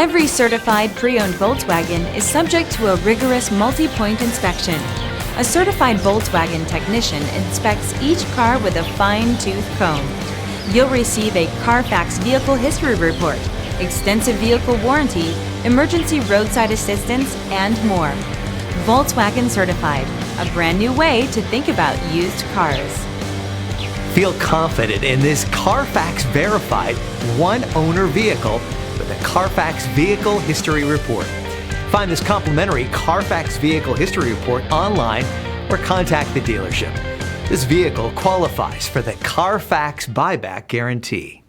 Every certified pre-owned Volkswagen is subject to a rigorous multi-point inspection. A certified Volkswagen technician inspects each car with a fine-tooth comb. You'll receive a CarFax vehicle history report, extensive vehicle warranty, emergency roadside assistance, and more. Volkswagen Certified, a brand new way to think about used cars. Feel confident in this CarFax verified one-owner vehicle with a CarFax Vehicle History Report. Find this complimentary CarFax Vehicle History Report online or contact the dealership. This vehicle qualifies for the CarFax Buyback Guarantee.